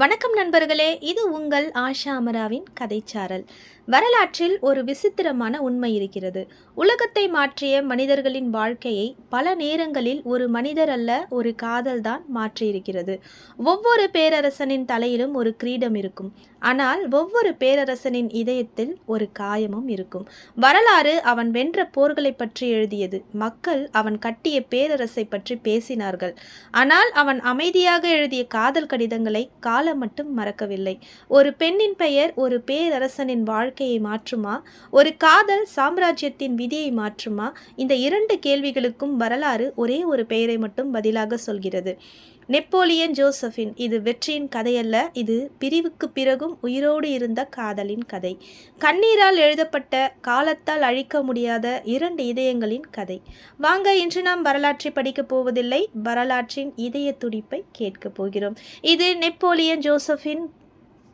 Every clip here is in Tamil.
வணக்கம் நண்பர்களே, இது உங்கள் ஆஷா அமராவின் கதைச்சாரல். வரலாற்றில் ஒரு விசித்திரமான உண்மை இருக்கிறது. உலகத்தை மாற்றிய மனிதர்களின் வாழ்க்கையை பல நேரங்களில் ஒரு மனிதர் அல்ல, ஒரு காதல் தான் மாற்றியிருக்கிறது. ஒவ்வொரு பேரரசனின் தலையிலும் ஒரு கிரீடம் இருக்கும். ஆனால் ஒவ்வொரு பேரரசனின் இதயத்தில் ஒரு காயமும் இருக்கும். வரலாறு அவன் வென்ற போர்களை பற்றி எழுதியது. மக்கள் அவன் கட்டிய பேரரசை பற்றி பேசினார்கள். ஆனால் அவன் அமைதியாக எழுதிய காதல் கடிதங்களை காலம் மட்டும் மறக்கவில்லை. ஒரு பெண்ணின் பெயர் ஒரு பேரரசனின் வாழ்க்கையை மாற்றுமா? ஒரு காதல் சாம்ராஜ்யத்தின் விதியை மாற்றுமா? இந்த இரண்டு கேள்விகளுக்கும் வரலாறு ஒரே ஒரு பெயரை மட்டும் பதிலாக சொல்கிறது. Napoleon Josephine. இது வெற்றியின் கதையல்ல, இது பிரிவுக்கு பிறகும் உயிரோடு இருந்த காதலின் கதை. கண்ணீரால் எழுதப்பட்ட, காலத்தால் அழிக்க முடியாத இரண்டு இதயங்களின் கதை. வாங்க, இன்று நாம் வரலாற்றை படிக்கப் போவதில்லை, வரலாற்றின் இதய துடிப்பை கேட்கப் போகிறோம். இது நெப்போலியன் ஜோசபின்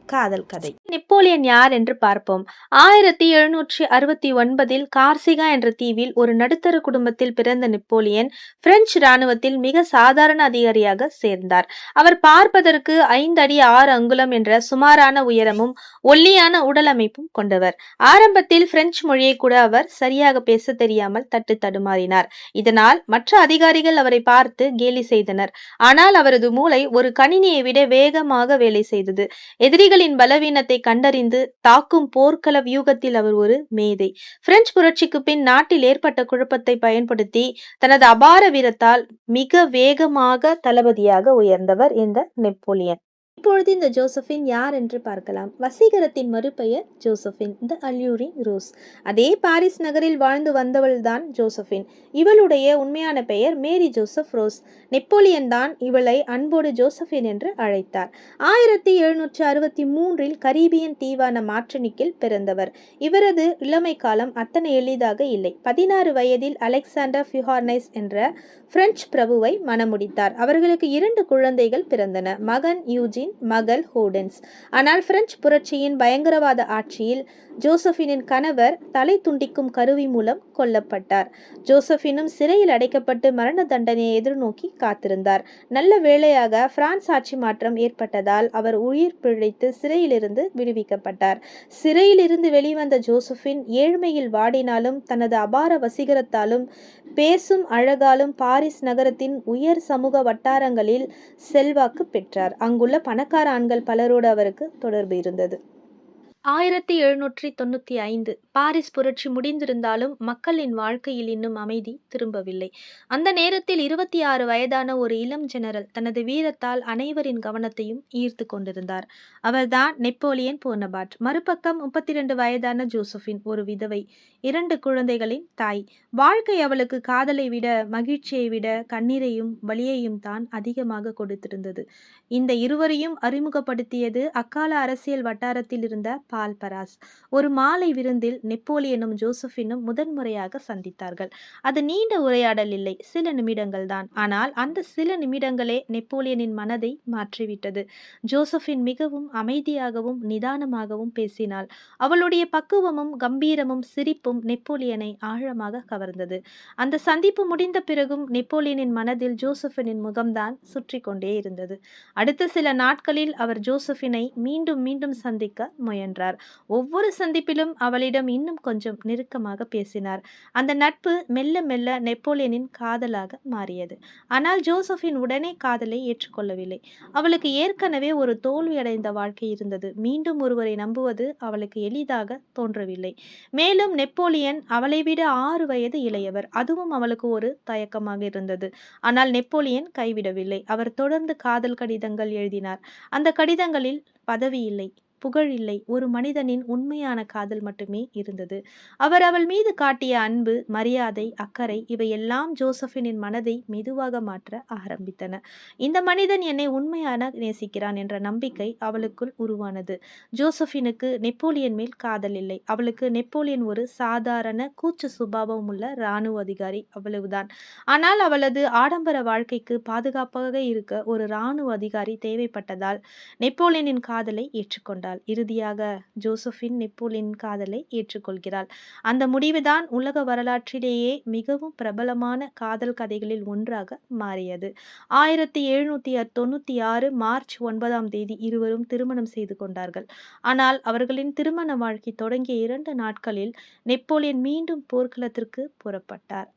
காதல் கதை. நெப்போலியன் யார் என்று பார்ப்போம். 1769 கார்சிகா என்ற தீவில் ஒரு நடுத்தர குடும்பத்தில் பிறந்த நெப்போலியன் பிரெஞ்சு இராணுவத்தில் மிக சாதாரண அதிகாரியாக சேர்ந்தார். அவர் பார்ப்பதற்கு 5 அடி 6 அங்குலம் என்ற சுமாரான உயரமும் ஒல்லியான உடல் அமைப்பும் கொண்டவர். ஆரம்பத்தில் பிரெஞ்சு மொழியை கூட அவர் சரியாக பேச தெரியாமல் தட்டு தடுமாறினார். இதனால் மற்ற அதிகாரிகள் அவரை பார்த்து கேலி செய்தனர். ஆனால் அவரது மூளை ஒரு கணினியை விட வேகமாக வேலை செய்தது. எதிரிகளின் பலவீனத்தை கண்டறிந்து தாக்கும் போர்க்கள வியூகத்தில் அவர் ஒரு மேதை. பிரெஞ்சு புரட்சிக்கு பின் நாட்டில் ஏற்பட்ட குழப்பத்தை பயன்படுத்தி தனது அபார வீரத்தால் மிக வேகமாக தளபதியாக உயர்ந்தவர் இந்த நெப்போலியன். இப்பொழுது இந்த ஜோசபின் யார் என்று பார்க்கலாம். வசீகரத்தின் மறுபெயர் ஜோசபின், த அல்யூரிங் ரோஸ். அதே பாரிஸ் நகரில் வாழ்ந்து வந்தவள் தான் ஜோசபின். இவளுடைய உண்மையான பெயர் மேரி ஜோசப் ரோஸ். நெப்போலியன் தான் இவளை அன்போடு ஜோசபின் என்று அழைத்தார். 1763 கரீபியன் தீவான மார்டினிக்கில் பிறந்தவர். இவரது இளமை காலம் அத்தனை எளிதாக இல்லை. 16 வயதில் அலெக்சாண்டர் ஃபியூஹார்னைஸ் என்ற பிரெஞ்சு பிரபுவை மணமுடித்தார். அவர்களுக்கு 2 குழந்தைகள் பிறந்தன, மகன் யூஜின், மகள் ஹோடன்ஸ். ஆனால் பிரெஞ்சு புரட்சியின் பயங்கரவாத ஆட்சியில் ஜோசபினின் கணவர் தலை துண்டிக்கும் கருவி மூலம் கொல்லப்பட்டார். ஜோசபினும் சிறையில் அடைக்கப்பட்டு மரண தண்டனையை எதிர்நோக்கி காத்திருந்தார். நல்ல வேளையாக பிரான்ஸ் ஆட்சி மாற்றம் ஏற்பட்டதால் அவர் உயிர் பிழைத்து சிறையிலிருந்து விடுவிக்கப்பட்டார். சிறையிலிருந்து வெளிவந்த ஜோசபின் ஏழ்மையில் வாடினாலும் தனது அபார வசீகரத்தாலும் பேசும் அழகாலும் பாரிஸ் நகரத்தின் உயர் சமூக வட்டாரங்களில் செல்வாக்கு பெற்றார். அங்குள்ள பணக்கார ஆண்கள் பலரோடு அவருக்கு தொடர்பு இருந்தது. 1795 பாரிஸ் புரட்சி முடிந்திருந்தாலும் மக்களின் வாழ்க்கையில் இன்னும் அமைதி திரும்பவில்லை. அந்த நேரத்தில் 26 வயதான ஒரு இளம் ஜெனரல் தனது வீரத்தால் அனைவரின் கவனத்தையும் ஈர்த்து கொண்டிருந்தார். அவர்தான் நெப்போலியன் போனபார்ட். மறுபக்கம் 32 வயதான ஜோசபின், ஒரு விதவை, 2 குழந்தைகளின் தாய். வாழ்க்கை அவளுக்கு காதலை விட, மகிழ்ச்சியை விட கண்ணீரையும் வலியையும் தான் அதிகமாக கொடுத்திருந்தது. இந்த இருவரையும் அறிமுகப்படுத்தியது அக்கால அரசியல் வட்டாரத்தில் இருந்த பால் பராஸ். ஒரு மாலை விருந்தில் நெப்போலியனும் ஜோசபினும் முதன்முறையாக சந்தித்தார்கள். அது நீண்ட உரையாடல் இல்லை, சில நிமிடங்கள் தான். ஆனால் அந்த சில நிமிடங்களே நெப்போலியனின் மனதை மாற்றிவிட்டது. ஜோசபின் மிகவும் அமைதியாகவும் நிதானமாகவும் பேசினாள். அவளுடைய பக்குவமும் கம்பீரமும் சிரிப்பும் நெப்போலியனை ஆழமாக கவர்ந்தது. அந்த சந்திப்பு முடிந்த பிறகும் நெப்போலியனின் மனதில் ஜோசபினின் முகம்தான் சுற்றி கொண்டே இருந்தது. அடுத்த சில நாட்களில் அவர் ஜோசபினை மீண்டும் மீண்டும் சந்திக்க முயன்றார். ஒவ்வொரு சந்திப்பிலும் அவளிடம் இன்னும் கொஞ்சம் நெருக்கமாக பேசினார். அந்த நட்பு மெல்ல மெல்ல நெப்போலியனின் காதலாக மாறியது. ஆனால் ஜோசபின் உடனே காதலை ஏற்றுக்கொள்ளவில்லை. அவளுக்கு ஏற்கனவே ஒரு தோல்வியடைந்த வாழ்க்கை இருந்தது. மீண்டும் ஒருவரை நம்புவது அவளுக்கு எளிதாக தோன்றவில்லை. மேலும் நெப்போலியன் அவளை விட 6 வயது இளையவர். அதுவும் அவளுக்கு ஒரு தயக்கமாக இருந்தது. ஆனால் நெப்போலியன் கைவிடவில்லை. அவர் தொடர்ந்து காதல் கடிதங்கள் எழுதினார். அந்த கடிதங்களில் பதவி இல்லை, புகழ் இல்லை, ஒரு மனிதனின் உண்மையான காதல் மட்டுமே இருந்தது. அவர் அவள் மீது காட்டிய அன்பு, மரியாதை, அக்கறை இவையெல்லாம் ஜோசபினின் மனதை மெதுவாக மாற்ற ஆரம்பித்தன. இந்த மனிதன் என்னை உண்மையான நேசிக்கிறான் என்ற நம்பிக்கை அவளுக்குள் உருவானது. ஜோசபினுக்கு நெப்போலியன் மேல் காதல் இல்லை. அவளுக்கு நெப்போலியன் ஒரு சாதாரண கூச்ச சுபாவம் உள்ள இராணுவ அதிகாரி, அவ்வளவுதான். ஆனால் அவளது ஆடம்பர வாழ்க்கைக்கு பாதுகாப்பாக இருக்க ஒரு இராணுவ அதிகாரி தேவைப்பட்டதால் நெப்போலியனின் காதலை ஏற்றுக்கொண்டார். மாட்டாள். இறுதியாக ஜோசபின் நெப்போலியனின் காதலை ஏற்றுக்கொள்கிறாள். அந்த முடிவுதான் உலக வரலாற்றிலேயே மிகவும் பிரபலமான காதல் கதைகளில் ஒன்றாக மாறியது. 1796 மார்ச் 9ஆம் தேதி இருவரும் திருமணம் செய்து கொண்டார்கள். ஆனால் அவர்களின் திருமண வாழ்க்கை தொடங்கிய 2 நாட்களில் நெப்போலியன் மீண்டும் போர்க்களத்திற்கு புறப்பட்டார்.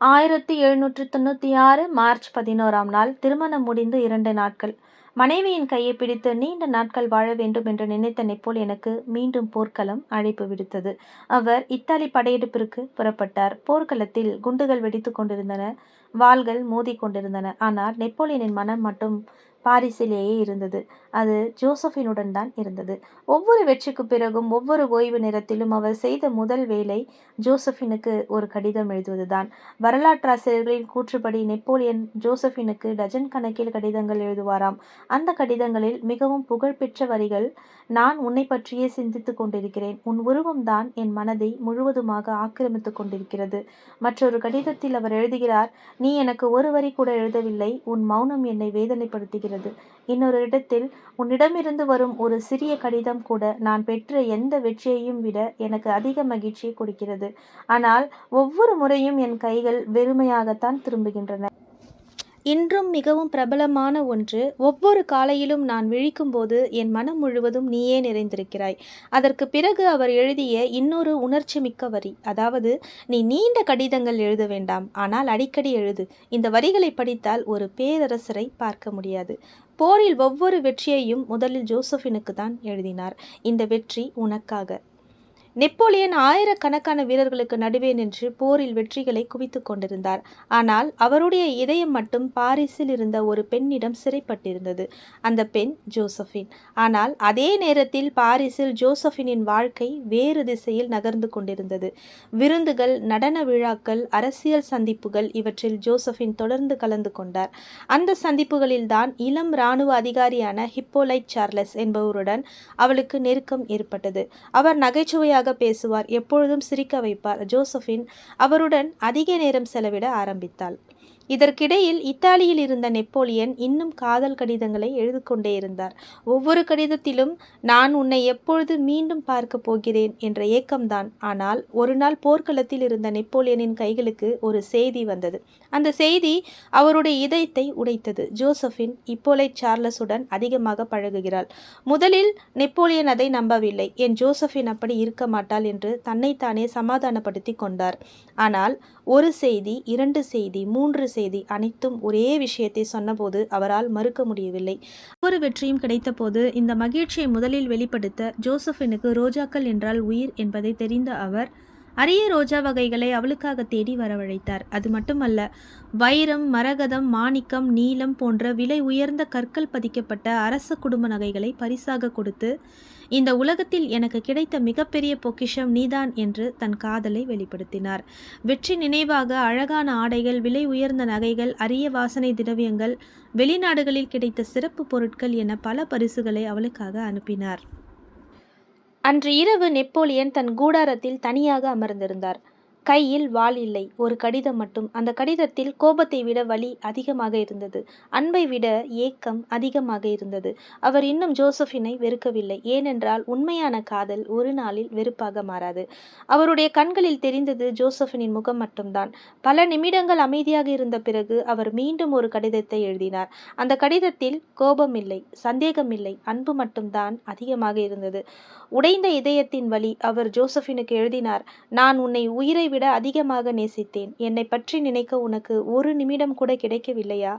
1796 மார்ச் 11ஆம் நாள் திருமணம் முடிந்து 2 நாட்கள். மனைவியின் கையை பிடித்து நீண்ட நாட்கள் வாழ வேண்டும் என்று நினைத்த நெப்போலியனுக்கு மீண்டும் போர்க்களம் அழைப்பு விடுத்தது. அவர் இத்தாலி படையெடுப்பிற்கு புறப்பட்டார். போர்க்களத்தில் குண்டுகள் வெடித்து கொண்டிருந்தன, வாள்கள் மோதி கொண்டிருந்தன. ஆனால் நெப்போலியனின் மனம் மட்டும் பாரிஸிலேயே இருந்தது. அது ஜோசபினுடன் தான் இருந்தது. ஒவ்வொரு வெற்றிக்கு பிறகும் ஒவ்வொரு ஓய்வு நேரத்திலும் அவர் செய்த முதல் வேலை ஜோசபினுக்கு ஒரு கடிதம் எழுதுவதுதான். வரலாற்றாசிரியர்களின் கூற்றுப்படி நெப்போலியன் ஜோசபினுக்கு டஜன் கணக்கில் கடிதங்கள் எழுதுவாராம். அந்த கடிதங்களில் மிகவும் புகழ்பெற்ற வரிகள்: நான் உன்னை பற்றியே சிந்தித்துக் கொண்டிருக்கிறேன். உன் உருவம்தான் என் மனதை முழுவதுமாக ஆக்கிரமித்துக் கொண்டிருக்கிறது. மற்றொரு கடிதத்தில் அவர் எழுதுகிறார்: நீ எனக்கு ஒரு வரி கூட எழுதவில்லை. உன் மௌனம் என்னை வேதனைப்படுத்துகிறது. இன்னொரு இடத்தில், உன்னிடமிருந்து வரும் ஒரு சிறிய கடிதம் கூட நான் பெற்ற எந்த வெற்றியையும் விட எனக்கு அதிக மகிழ்ச்சியை கொடுக்கிறது. ஆனால் ஒவ்வொரு முறையும் என் கைகள் வெறுமையாகத்தான் திரும்புகின்றன. இன்றும் மிகவும் பிரபலமான ஒன்று: ஒவ்வொரு காலையிலும் நான் விழிக்கும்போது என் மனம் முழுவதும் நீயே நிறைந்திருக்கிறாய். அதற்கு பிறகு அவர் எழுதிய இன்னொரு உணர்ச்சி மிக்க வரி, அதாவது: நீ நீண்ட கடிதங்கள் எழுத வேண்டாம், ஆனால் அடிக்கடி எழுது. இந்த வரிகளை படித்தால் ஒரு பேரரசரை பார்க்க முடியாது. போரில் ஒவ்வொரு வெற்றியையும் முதலில் ஜோசபினுக்கு தான் எழுதினார். இந்த வெற்றி உனக்காக. நெப்போலியன் ஆயிரக்கணக்கான வீரர்களுக்கு நடுவே நின்று போரில் வெற்றிகளை குவித்துக் கொண்டிருந்தார். ஆனால் அவருடைய இதயம் மட்டும் பாரிஸில் இருந்த ஒரு பெண்ணிடம் சிறைப்பட்டிருந்தது. அந்த பெண் ஜோசபின். ஆனால் அதே நேரத்தில் பாரிஸில் ஜோசபினின் வாழ்க்கை வேறு திசையில் நகர்ந்து கொண்டிருந்தது. விருந்துகள், நடன விழாக்கள், அரசியல் சந்திப்புகள், இவற்றில் ஜோசபின் தொடர்ந்து கலந்து கொண்டார். அந்த சந்திப்புகளில்தான் இளம் இராணுவ அதிகாரியான ஹிப்போலைட் சார்லஸ் என்பவருடன் அவளுக்கு நெருக்கம் ஏற்பட்டது. அவர் நகைச்சுவையாக பேசுவார், எப்பொழுதும் சிரிக்க வைப்பார். ஜோசபின் அவருடன் அதிக நேரம் செலவிட ஆரம்பித்தாள். இதற்கிடையில் இத்தாலியில் இருந்த நெப்போலியன் இன்னும் காதல் கடிதங்களை எழுதிக்கொண்டே இருந்தார். ஒவ்வொரு கடிதத்திலும் நான் உன்னை எப்பொழுது மீண்டும் பார்க்க போகிறேன் என்ற ஏக்கம்தான். ஆனால் ஒரு நாள் போர்க்களத்தில் இருந்த நெப்போலியனின் கைகளுக்கு ஒரு செய்தி வந்தது. அந்த செய்தி அவருடைய இதயத்தை உடைத்தது. ஜோசபின் இப்போலைட் சார்லஸுடன் அதிகமாக பழகுகிறாள். முதலில் நெப்போலியன் அதை நம்பவில்லை. என் ஜோசபின் அப்படி இருக்க மாட்டாள் என்று தன்னைத்தானே சமாதானப்படுத்தி கொண்டார். ஆனால் ஒரு செய்தி, 2 செய்தி, 3 செய்தி, அனைத்தும் ஒரே விஷயத்தை சொன்னபோது அவரால் மறுக்க முடியவில்லை. ஒவ்வொரு வெற்றியும் கிடைத்தபோது இந்த மகிழ்ச்சியை முதலில் வெளிப்படுத்த ஜோசபினுக்கு ரோஜாக்கள் என்றால் உயிர் என்பதை தெரிந்த அவர் அரிய ரோஜா வகைகளை அவளுக்காக தேடி வரவழைத்தார். அது மட்டுமல்ல, வைரம், மரகதம், மாணிக்கம், நீலம் போன்ற விலை உயர்ந்த கற்கள் பதிக்கப்பட்ட அரச குடும்ப நகைகளை பரிசாக கொடுத்து, இந்த உலகத்தில் எனக்கு கிடைத்த மிகப்பெரிய பொக்கிஷம் நீதான் என்று தன் காதலை வெளிப்படுத்தினார். வெற்றி நினைவாக அழகான ஆடைகள், விலை உயர்ந்த நகைகள், அரிய வாசனை திரவியங்கள், வெளிநாடுகளில் கிடைத்த சிறப்பு பொருட்கள் என பல பரிசுகளை அவளுக்காக அனுப்பினார். அன்று இரவு நெப்போலியன் தன் கூடாரத்தில் தனியாக அமர்ந்திருந்தார். கையில் வாள் இல்லை, ஒரு கடிதம் மட்டும். அந்த கடிதத்தில் கோபத்தை விட வலி அதிகமாக இருந்தது. அன்பை விட ஏக்கம் அதிகமாக இருந்தது. அவர் இன்னும் ஜோசபினை வெறுக்கவில்லை. ஏனென்றால் உண்மையான காதல் ஒரு நாளில் வெறுப்பாக மாறாது. அவருடைய கண்களில் தெரிந்தது ஜோசபினின் முகம் மட்டும்தான். பல நிமிடங்கள் அமைதியாக இருந்த பிறகு அவர் மீண்டும் ஒரு கடிதத்தை எழுதினார். அந்த கடிதத்தில் கோபம் இல்லை, சந்தேகம் இல்லை, அன்பு மட்டும்தான் அதிகமாக இருந்தது. உடைந்த இதயத்தின் வலி. அவர் ஜோசபினுக்கு எழுதினார்: நான் உன்னை உயிரை விட அதிகமாக நேசித்தேன். என்னை பற்றி நினைக்க உனக்கு ஒரு நிமிடம் கூட கிடைக்கவில்லையா?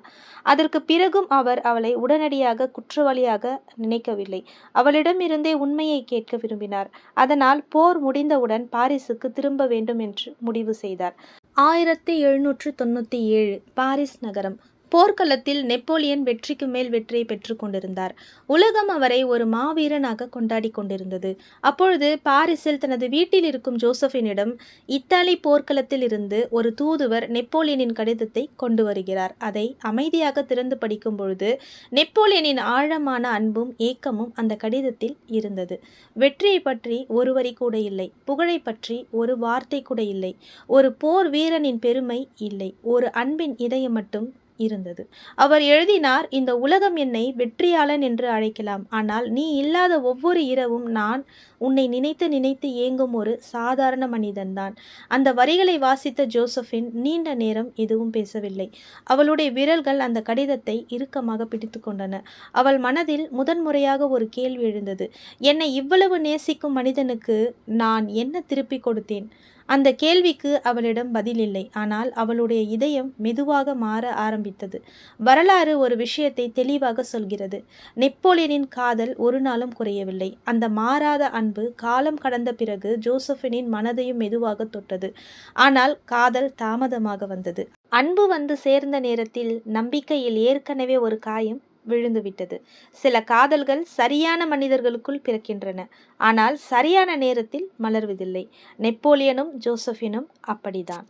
அதற்கு பிறகும் அவர் அவளை உடனடியாக குற்றவாளியாக நினைக்கவில்லை. அவளிடமிருந்தே உண்மையை கேட்க விரும்பினார். அதனால் போர் முடிந்தவுடன் பாரிஸுக்கு திரும்ப வேண்டும் என்று முடிவு செய்தார். 1797 பாரிஸ் நகரம். போர்க்களத்தில் நெப்போலியன் வெற்றிக்கு மேல் வெற்றியை பெற்று கொண்டிருந்தார். உலகம் அவரை ஒரு மாவீரனாக கொண்டாடி கொண்டிருந்தது. அப்பொழுது பாரிஸில் தனது வீட்டில் இருக்கும் ஜோசபினிடம் இத்தாலி போர்க்களத்தில் இருந்து ஒரு தூதுவர் நெப்போலியனின் கடிதத்தை கொண்டு வருகிறார். அதை அமைதியாக திறந்து படிக்கும் பொழுது நெப்போலியனின் ஆழமான அன்பும் ஏக்கமும் அந்த கடிதத்தில் இருந்தது. வெற்றியை பற்றி ஒரு வரி கூட இல்லை. புகழை பற்றி ஒரு வார்த்தை கூட இல்லை. ஒரு போர் வீரனின் பெருமை இல்லை. ஒரு அன்பின் இதயம் மட்டும் இருந்தது. அவர் எழுதினார், இந்த உலகம் என்னை வெற்றியாளன் என்று அழைக்கலாம். ஆனால் நீ இல்லாத ஒவ்வொரு இரவும் நான் உன்னை நினைத்து நினைத்து ஏங்கும் ஒரு சாதாரண மனிதன்தான். அந்த வரிகளை வாசித்த ஜோசபின் நீண்ட நேரம் எதுவும் பேசவில்லை. அவளுடைய விரல்கள் அந்த கடிதத்தை இறுக்கமாக பிடித்து கொண்டன. அவள் மனதில் முதன்முறையாக ஒரு கேள்வி எழுந்தது. என்னை இவ்வளவு நேசிக்கும் மனிதனுக்கு நான் என்ன திருப்பிக் கொடுத்தேன்? அந்த கேள்விக்கு அவளிடம் பதில் இல்லை. ஆனால் அவளுடைய இதயம் மெதுவாக மாற ஆரம்பித்தது. வரலாறு ஒரு விஷயத்தை தெளிவாக சொல்கிறது. நெப்போலியனின் காதல் ஒரு நாளும் குறையவில்லை. அந்த மாறாத அன்பு காலம் கடந்த பிறகு ஜோசபினின் மனதையும் மெதுவாக தொட்டது. ஆனால் காதல் தாமதமாக வந்தது. அன்பு வந்து சேர்ந்த நேரத்தில் நம்பிக்கையில் ஏற்கனவே ஒரு காயம் விழுந்துவிட்டது. சில காதல்கள் சரியான மனிதர்களுக்குள் பிறக்கின்றன, ஆனால் சரியான நேரத்தில் மலர்வதில்லை. நெப்போலியனும் ஜோசபினும் அப்படிதான்.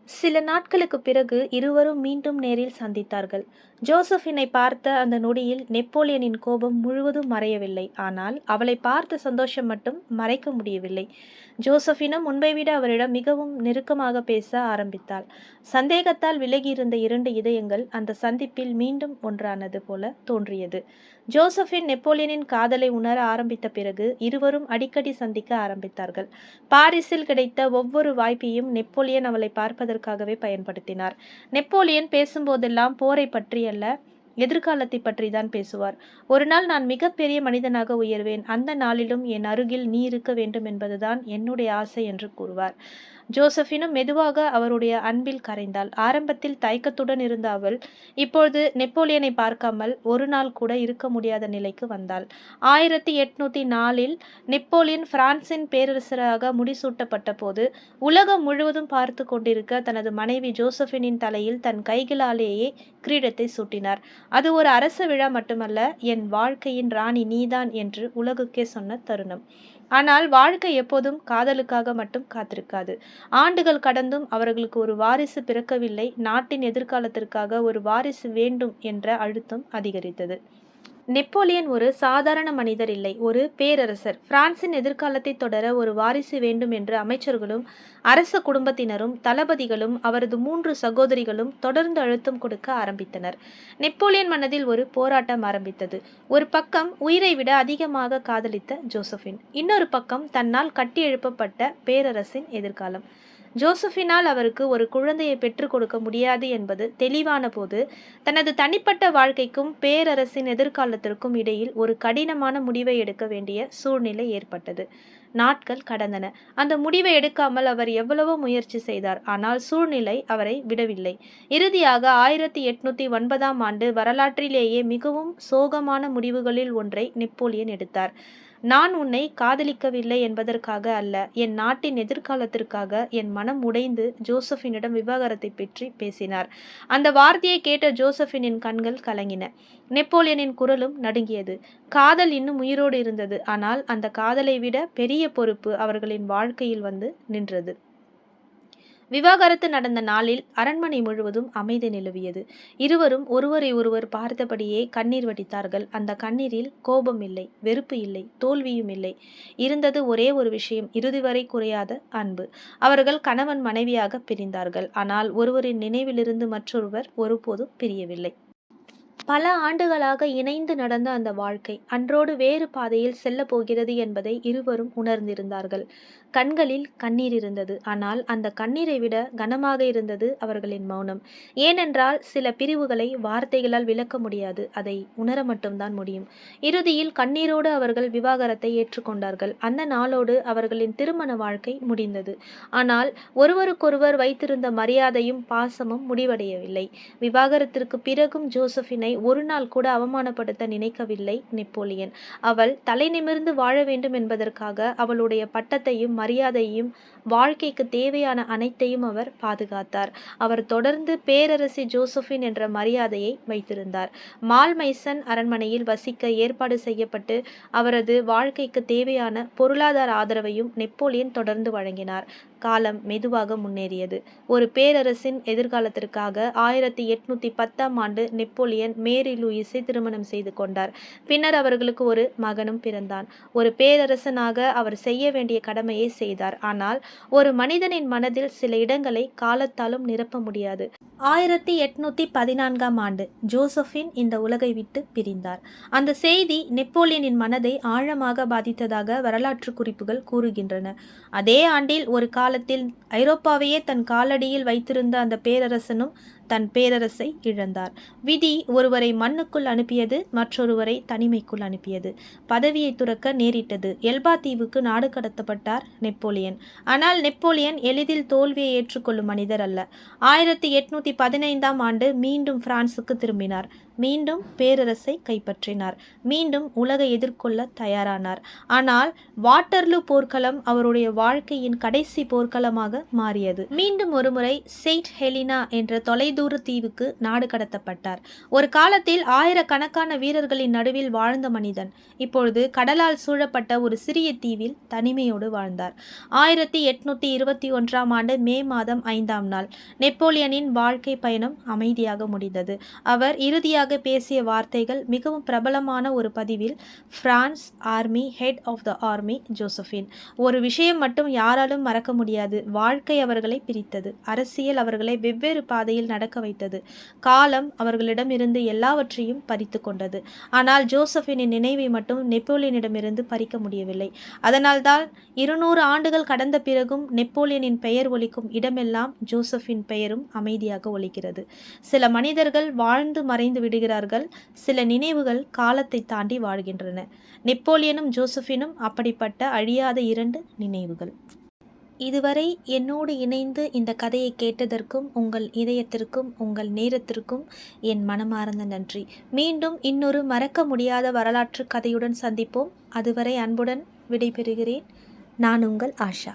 சில நாட்களுக்கு பிறகு இருவரும் மீண்டும் நேரில் சந்தித்தார்கள். ஜோசபினை பார்த்த அந்த நொடியில் நெப்போலியனின் கோபம் முழுவதும் மறையவில்லை. ஆனால் அவளை பார்த்த சந்தோஷம் மட்டும் மறைக்க முடியவில்லை. ஜோசபினும் முன்பை விட அவரிடம் மிகவும் நெருக்கமாக பேச ஆரம்பித்தாள். சந்தேகத்தால் விலகியிருந்த இரண்டு இதயங்கள் அந்த சந்திப்பில் மீண்டும் ஒன்றானது போல தோன்றியது. ஜோசபின் நெப்போலியனின் காதலை உணர ஆரம்பித்த பிறகு இருவரும் அடிக்கடி சந்திக்க ஆரம்பித்தார்கள். பாரிஸில் கிடைத்த ஒவ்வொரு வாய்ப்பையும் நெப்போலியன் அவளை பார்ப்பதற்காகவே பயன்படுத்தினார். நெப்போலியன் பேசும்போதெல்லாம் போரை பற்றி அல்ல, எதிர்காலத்தை பற்றி தான் பேசுவார். ஒரு நாள் நான் மிகப்பெரிய மனிதனாக உயர்வேன், அந்த நாளிலும் என் அருகில் நீ இருக்க வேண்டும் என்பதுதான் என்னுடைய ஆசை என்று கூறுவார். ஜோசபினும் மெதுவாக அவருடைய அன்பில் கரைந்தாள். ஆரம்பத்தில் தயக்கத்துடன் இருந்த அவள் இப்பொழுது நெப்போலியனை பார்க்காமல் ஒரு நாள் கூட இருக்க முடியாத நிலைக்கு வந்தாள். 1804 நெப்போலியன் பிரான்சின் பேரரசராக முடிசூட்டப்பட்ட போது உலகம் முழுவதும் பார்த்து கொண்டிருக்க தனது மனைவி ஜோசபினின் தலையில் தன் கைகளாலேயே கிரீடத்தை சூட்டினார். அது ஒரு அரச விழா மட்டுமல்ல, என் வாழ்க்கையின் ராணி நீதான் என்று உலகுக்கே சொன்ன தருணம். ஆனால் வாழ்க்கை எப்போதும் காதலுக்காக மட்டும் காத்திருக்காது. ஆண்டுகள் கடந்தும் அவர்களுக்கு ஒரு வாரிசு பிறக்கவில்லை. நாட்டின் எதிர்காலத்திற்காக ஒரு வாரிசு வேண்டும் என்ற அழுத்தம் அதிகரித்தது. நெப்போலியன் ஒரு சாதாரண மனிதர் இல்லை, ஒரு பேரரசர். பிரான்சின் எதிர்காலத்தை தொடர ஒரு வாரிசு வேண்டும் என்று அமைச்சர்களும் அரச குடும்பத்தினரும் தளபதிகளும் அவரது 3 சகோதரிகளும் தொடர்ந்து அழுத்தம் கொடுக்க ஆரம்பித்தனர். நெப்போலியன் மனதில் ஒரு போராட்டம் ஆரம்பித்தது. ஒரு பக்கம் உயிரை விட அதிகமாக காதலித்த ஜோசபின், இன்னொரு பக்கம் தன்னால் கட்டியெழுப்பப்பட்ட பேரரசின் எதிர்காலம். ஜோசபினால் அவருக்கு ஒரு குழந்தையை பெற்றுக் கொடுக்க முடியாது என்பது தெளிவான போது தனது தனிப்பட்ட வாழ்க்கைக்கும் பேரரசின் எதிர்காலத்திற்கும் இடையில் ஒரு கடினமான முடிவை எடுக்க வேண்டிய சூழ்நிலை ஏற்பட்டது. நாட்கள் கடந்தன. அந்த முடிவை எடுக்காமல் அவர் எவ்வளவோ முயற்சி செய்தார். ஆனால் சூழ்நிலை அவரை விடவில்லை. இறுதியாக 1809ஆம் ஆண்டு வரலாற்றிலேயே மிகவும் சோகமான முடிவுகளில் ஒன்றை நெப்போலியன் எடுத்தார். நான் உன்னை காதலிக்கவில்லை என்பதற்காக அல்ல, என் நாட்டின் எதிர்காலத்திற்காக என் மனம் உடைந்து ஜோசபினிடம் விவாகரத்தை பற்றி பேசினார். அந்த வார்த்தையை கேட்ட ஜோசபினின் கண்கள் கலங்கின. நெப்போலியனின் குரலும் நடுங்கியது. காதல் இன்னும் உயிரோடு இருந்தது. ஆனால் அந்த காதலை விட பெரிய பொறுப்பு அவர்களின் வாழ்க்கையில் வந்து நின்றது. விவாகரத்து நடந்த நாளில் அரண்மனை முழுவதும் அமைதி நிலவியது. இருவரும் ஒருவரை ஒருவர் பார்த்தபடியே கண்ணீர் வடித்தார்கள். அந்த கண்ணீரில் கோபம் இல்லை, வெறுப்பு இல்லை, தோல்வியும் இல்லை. இருந்தது ஒரே ஒரு விஷயம், இறுதி வரை குறையாத அன்பு. அவர்கள் கணவன் மனைவியாக பிரிந்தார்கள். ஆனால் ஒருவரின் நினைவிலிருந்து மற்றொருவர் ஒருபோதும் பிரியவில்லை. பல ஆண்டுகளாக இணைந்து நடந்த அந்த வாழ்க்கை அன்றோடு வேறு பாதையில் செல்ல போகிறது என்பதை இருவரும் உணர்ந்திருந்தார்கள். கண்களில் கண்ணீர் இருந்தது. ஆனால் அந்த கண்ணீரை விட கனமாக இருந்தது அவர்களின் மௌனம். ஏனென்றால் சில பிரிவுகளை வார்த்தைகளால் விளக்க முடியாது, அதை உணர மட்டும்தான் முடியும். இறுதியில் கண்ணீரோடு அவர்கள் விவாகரத்தை ஏற்றுக்கொண்டார்கள். அந்த நாளோடு அவர்களின் திருமண வாழ்க்கை முடிந்தது. ஆனால் ஒருவருக்கொருவர் வைத்திருந்த மரியாதையும் பாசமும் முடிவடையவில்லை. விவாகரத்திற்கு பிறகும் ஜோசபினை ஒரு நாள் கூட அவமானப்படுத்த நினைக்கவில்லை நெப்போலியன். அவள் தலை நிமிர்ந்து வாழ வேண்டும் என்பதற்காக அவளுடைய பட்டத்தையும் மரியாதையும் வாழ்க்கைக்கு தேவையான அனைத்தையும் அவர் பாதுகாத்தார். அவர் தொடர்ந்து பேரரசி ஜோசபின் என்ற மரியாதையை வைத்திருந்தார். மால்மைசன் அரண்மனையில் வசிக்க ஏற்பாடு செய்யப்பட்டு அவரது வாழ்க்கைக்கு தேவையான பொருளாதார ஆதரவையும் நெப்போலியன் தொடர்ந்து வழங்கினார். காலம் மெதுவாக முன்னேறியது. ஒரு பேரரசின் எதிர்காலத்திற்காக 1810ஆம் ஆண்டு நெப்போலியன் மேரி லூயிஸை திருமணம் செய்து கொண்டார். பின்னர் அவர்களுக்கு ஒரு மகனும் பிறந்தான். ஒரு பேரரசனாக அவர் செய்ய வேண்டிய கடமையை செய்தார். ஆனால் ஒரு மனிதனின் மனதில் சில இடங்களை காலத்தாலும் நிரப்ப முடியாது. 1814ஆம் ஆண்டு ஜோசபின் இந்த உலகை விட்டு பிரிந்தார். அந்த செய்தி நெப்போலியனின் மனதை ஆழமாக பாதித்ததாக வரலாற்று குறிப்புகள் கூறுகின்றன. அதே ஆண்டில் ஒரு காலத்தில் ஐரோப்பாவையே தன் காலடியில் வைத்திருந்த அந்த பேரரசனும் தன் பேரரசை இழந்தார். விதி ஒருவரை மண்ணுக்குள் அனுப்பியது, மற்றொருவரை தனிமைக்குள் அனுப்பியது. பதவியை துறக்க நேரிட்டது. எல்பா தீவுக்கு நாடு கடத்தப்பட்டார் நெப்போலியன். ஆனால் நெப்போலியன் எளிதில் தோல்வியை ஏற்றுக்கொள்ளும் மனிதர் அல்ல. 1815ஆம் ஆண்டு மீண்டும் பிரான்சுக்கு திரும்பினார். மீண்டும் பேரரசை கைப்பற்றினார். மீண்டும் உலகை எதிர்கொள்ள தயாரானார். ஆனால் வாட்டர்லூ போர்க்களம் அவருடைய வாழ்க்கையின் கடைசி போர்க்களமாக மாறியது. மீண்டும் ஒருமுறை செயின்ட் ஹெலினா என்ற தொலைதூர தீவுக்கு நாடு கடத்தப்பட்டார். ஒரு காலத்தில் ஆயிரக்கணக்கான வீரர்களின் நடுவில் வாழ்ந்த மனிதன் இப்பொழுது கடலால் சூழப்பட்ட ஒரு சிறிய தீவில் தனிமையோடு வாழ்ந்தார். 1821ஆம் ஆண்டு மே மாதம் 5ஆம் நாள் நெப்போலியனின் வாழ்க்கை பயணம் அமைதியாக முடிந்தது. அவர் இறுதியாக பேசிய வார்த்தைகள் மிகவும் பிரபலமான ஒரு பதிவில், France army head of the army Josephine. ஒரு விஷயம் மட்டும் யாராலும் மறக்க முடியாது. வாழ்க்கை அவர்களை பிரித்தது. அரசியல் அவர்களை வெவ்வேறு பாதையில் நடக்க வைத்தது. காலம் அவர்களிடமிருந்து எல்லாவற்றையும் பறித்து கொண்டது. ஆனால் ஜோசபினின் நினைவை மட்டும் நெப்போலியனிடமிருந்து பறிக்க முடியவில்லை. அதனால்தான் 200 ஆண்டுகள் கடந்த பிறகும் நெப்போலியனின் பெயர் ஒலிக்கும் இடமெல்லாம் ஜோசபின் பெயரும் அமைதியாக ஒலிக்கிறது. சில மனிதர்கள் வாழ்ந்து மறைந்து விடுகிறார்கள். சில நினைவுகள் காலத்தை தாண்டி வாழ்கின்றன. நெப்போலியனும் ஜோசபினும் அப்படிப்பட்ட அழியாத 2 நினைவுகள். இதுவரை என்னோடு இணைந்து இந்த கதையை கேட்டதற்கும் உங்கள் இதயத்திற்கும் உங்கள் நேரத்திற்கும் என் மனமார்ந்த நன்றி. மீண்டும் இன்னொரு மறக்க முடியாத வரலாற்று கதையுடன் சந்திப்போம். அதுவரை அன்புடன் விடைபெறுகிறேன். நான் உங்கள் ஆஷா.